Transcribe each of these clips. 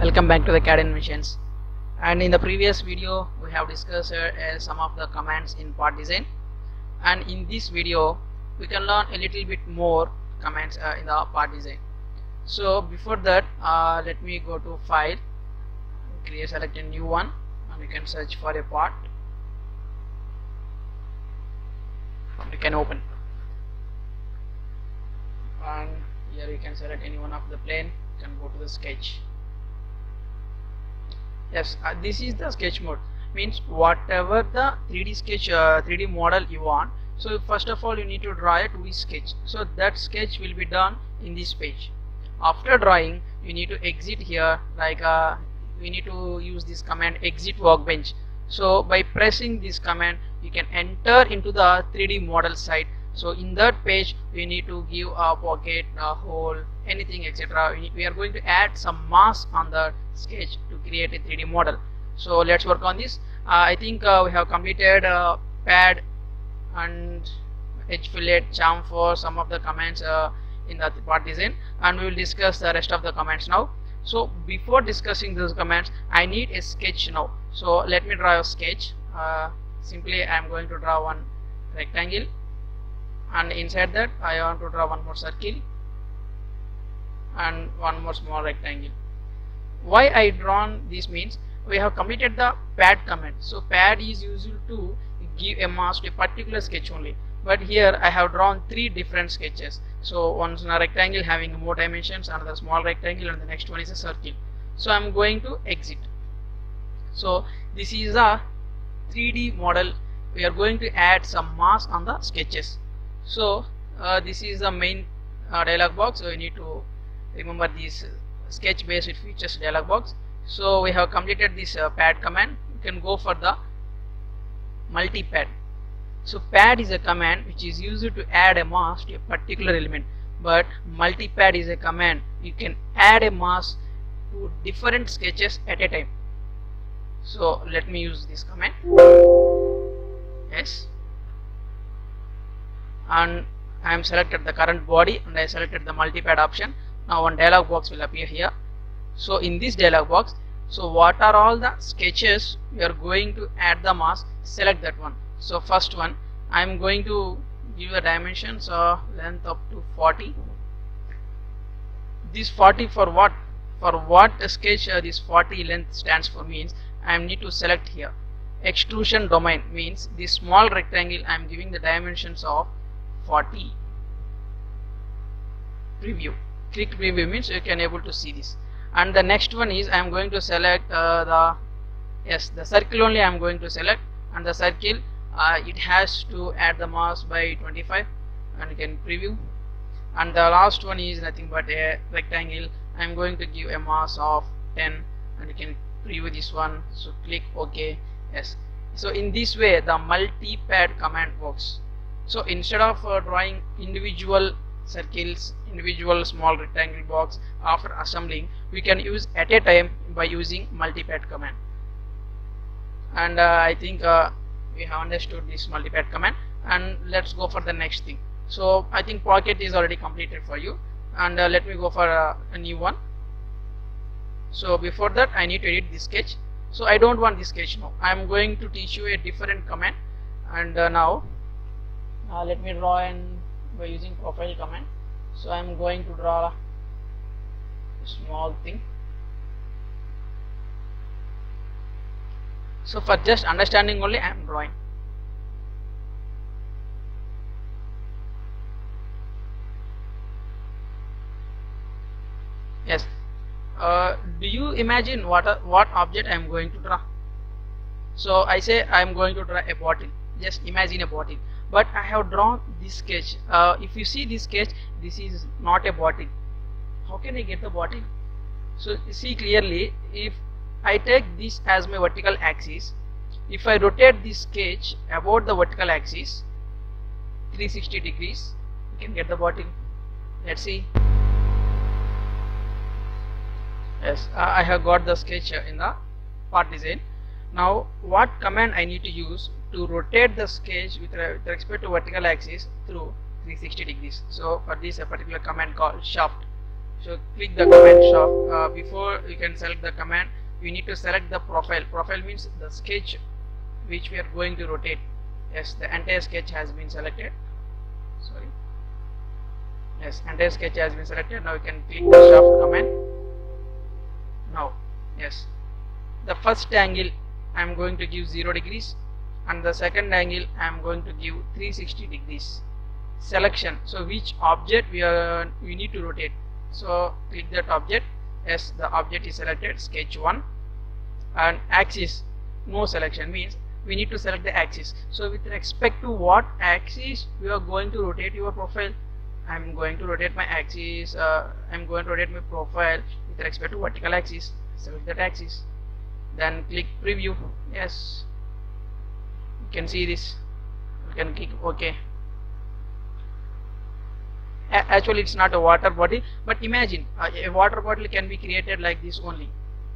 Welcome back to the CAD Inventions. And in the previous video we have discussed some of the commands in part design, and in this video we can learn a little bit more commands in the part design. So before that, let me go to file, select a new one, and you can search for a part. You can open, and here you can select any one of the plane. You can go to the sketch. Yes, this is the sketch mode, means whatever the 3D sketch 3D model you want. So first of all you need to draw a 2D sketch, so that sketch will be done in this page. After drawing, you need to exit here, like we need to use this command exit workbench. So by pressing this command you can enter into the 3D model site. So in that page we need to give a pocket, a hole, anything, etc. We are going to add some mask on the sketch to create a 3D model. So let's work on this. I think we have completed pad and edge fillet, chamfer, some of the commands in the part design, and we will discuss the rest of the commands now. So before discussing those commands, I need a sketch now. So let me draw a sketch. Simply I am going to draw one rectangle, and inside that I want to draw one more circle and one more small rectangle. Why I drawn this means we have completed the pad command. So pad is used to give a mask to a particular sketch only, but here I have drawn three different sketches. So one is a rectangle having more dimensions, another small rectangle, and the next one is a circle. So I am going to exit. So this is a 3D model. We are going to add some mask on the sketches. So this is the main dialog box. So you need to remember this sketch based features dialog box. So we have completed this pad command. You can go for the multi-pad. So pad is a command which is used to add a mask to a particular element, but multi-pad is a command you can add a mask to different sketches at a time. So let me use this command. Yes, and I am selected the current body and I selected the multi-pad option. Now one dialog box will appear here. So in this dialog box, so what are all the sketches we are going to add the mask? Select that one. So first one, I am going to give the dimensions of length up to 40. This 40 for what? For what sketch this 40 length stands for means I need to select here. Extrusion domain means this small rectangle I am giving the dimensions of 40. Preview. Click preview means you can able to see this. And the next one is I am going to select the circle only I am going to select, and the circle it has to add the mask by 25, and you can preview. And the last one is nothing but a rectangle. I am going to give a mask of 10, and you can preview this one. So click OK. Yes. So in this way the multi-pad command works. So instead of drawing individual circles, individual small rectangle box after assembling, we can use at a time by using multi-pad command. And I think we have understood this multi-pad command, and let's go for the next thing. So I think pocket is already completed for you, and let me go for a new one. So before that I need to edit this sketch. So I don't want this sketch now. I am going to teach you a different command, and now let me draw in by using profile command. So I am going to draw a small thing. So for just understanding only I am drawing. Yes. Do you imagine what object I am going to draw? So I say I am going to draw a bottle. Just imagine a bottle. But I have drawn this sketch. If you see this sketch, this is not a bottle. How can I get the bottle? So see clearly, if I take this as my vertical axis, if I rotate this sketch about the vertical axis 360 degrees, you can get the bottle. Let's see. Yes, I have got the sketch in the part design. Now what command I need to use to rotate the sketch with respect to vertical axis through 360 degrees? So for this a particular command called shaft. So click the command shaft. Before you can select the command, we need to select the profile. Profile means the sketch which we are going to rotate. Yes, the entire sketch has been selected. Sorry. Yes, entire sketch has been selected. Now you can click the shaft command. Now, yes, the first angle I am going to give 0 degrees, and the second angle I am going to give 360 degrees. Selection. So which object we need to rotate. So click that object. Yes, the object is selected, sketch 1. And axis, no selection, means we need to select the axis. So with respect to what axis we are going to rotate your profile, I am going to rotate my axis, I am going to rotate my profile with respect to vertical axis. Select that axis, then click preview. Yes, you can see this. You can click OK. Actually it's not a water bottle, but imagine a water bottle can be created like this only.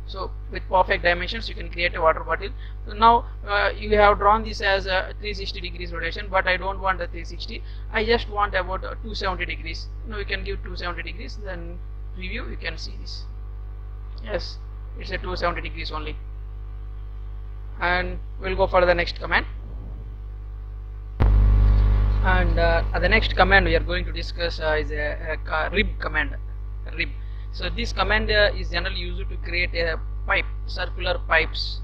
So with perfect dimensions you can create a water bottle. So now you have drawn this as a 360 degrees rotation, but I don't want a 360, I just want about 270 degrees. Now you can give 270 degrees, then preview, you can see this. Yes, it's a 270 degrees only. And we'll go for the next command. And the next command we are going to discuss is a rib command. Rib. So this command is generally used to create a pipe, circular pipes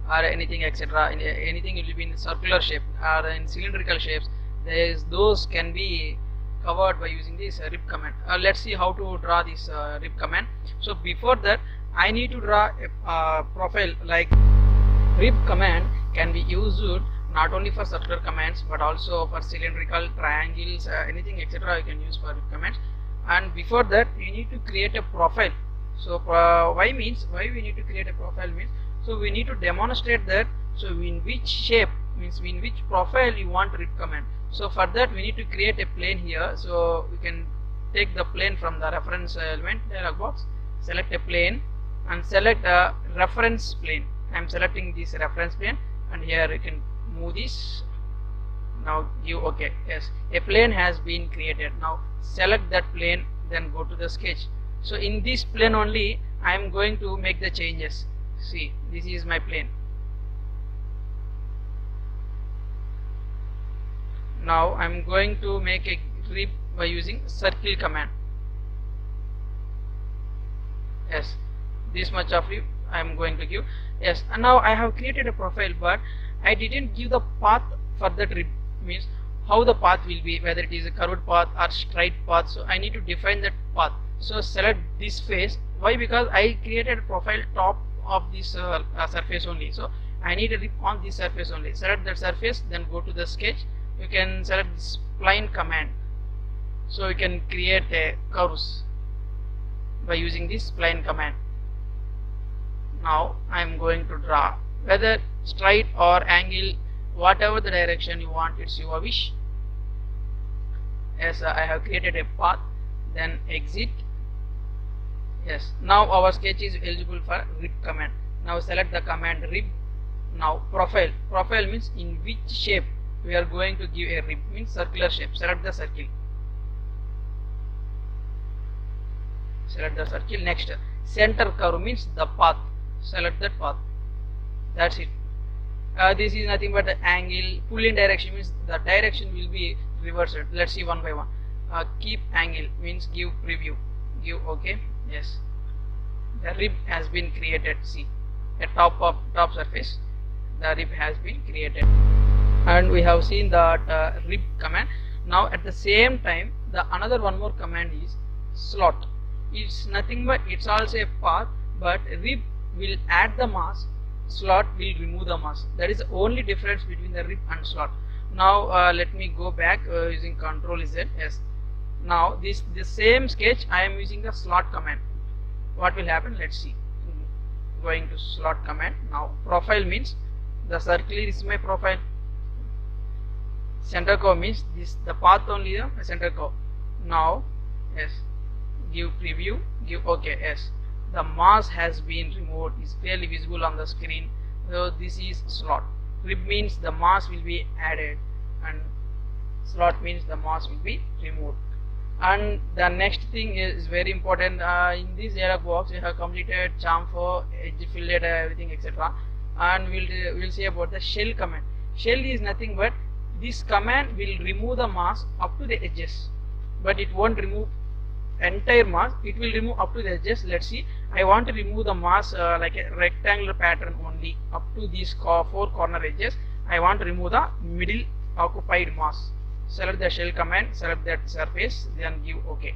or anything, etc. Anything will be in circular shape or in cylindrical shapes. Those can be covered by using this rib command. Let's see how to draw this rib command. So before that, I need to draw a profile. Like rib command can be used not only for circular commands but also for cylindrical, triangles, anything, etc. you can use for rib commands. And before that you need to create a profile. So why we need to create a profile means, so we need to demonstrate that, so in which shape, means in which profile you want rib command. So for that we need to create a plane here. So we can take the plane from the reference element dialog box, select a plane and select a reference plane. I am selecting this reference plane, and here you can move this. Now give OK. Yes, a plane has been created. Now select that plane, then go to the sketch. So in this plane only I am going to make the changes. See, this is my plane. Now I am going to make a rib by using circle command. Yes, this much of rib I am going to give. Yes, and now I have created a profile, but I didn't give the path for that rib, means how the path will be, whether it is a curved path or straight path. So I need to define that path. So select this face. Why? Because I created a profile top of this surface only. So I need a rib on this surface only. Select that surface, then go to the sketch. You can select this spline command. So you can create a curves by using this spline command. Now I am going to draw, whether straight or angle, whatever the direction you want, it's your wish. Yes, I have created a path, then exit. Yes, now our sketch is eligible for rib command. Now select the command rib. Now profile. Profile means in which shape we are going to give a rib, means circular shape. Select the circle. Select the circle. Next, center curve means the path. Select that path. That's it. This is nothing but the angle. Pull in direction means the direction will be reversed. Let's see one by one. Keep angle means give preview. Give OK. Yes, the rib has been created. See, a top surface, the rib has been created, and we have seen that rib command. Now at the same time, the another one more command is slot. It's nothing but it's also a path, but rib will add the mass, slot will remove the mass. That is the only difference between the rib and slot. Now let me go back using Ctrl Z. Yes. Now the same sketch I am using the slot command. What will happen? Let's see. Going to slot command. Now profile means the circle is my profile. Center curve means this the path only, the center curve. Now yes, give preview, give OK. Yes, the mass has been removed, is clearly visible on the screen. So this is slot. Rib means the mass will be added, and slot means the mass will be removed. And the next thing is very important. In this dialog box we have completed chamfer, edge fillet, everything, etc. And we'll see about the shell command. Shell is nothing but this command will remove the mask up to the edges, but it won't remove entire mask. It will remove up to the edges. Let's see. I want to remove the mask like a rectangular pattern only up to these 4 corner edges. I want to remove the middle occupied mask. Select the shell command, select that surface, then give OK.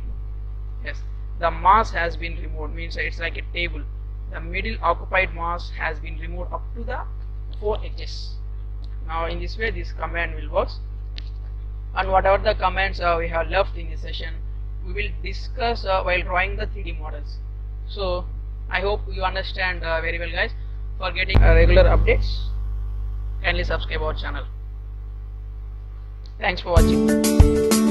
Yes, the mask has been removed, means it's like a table. The middle occupied mask has been removed up to the 4 edges. Now in this way this command will work. And whatever the commands we have left in this session, we will discuss while drawing the 3D models. So I hope you understand very well, guys. For getting regular updates, kindly subscribe our channel. Thanks for watching.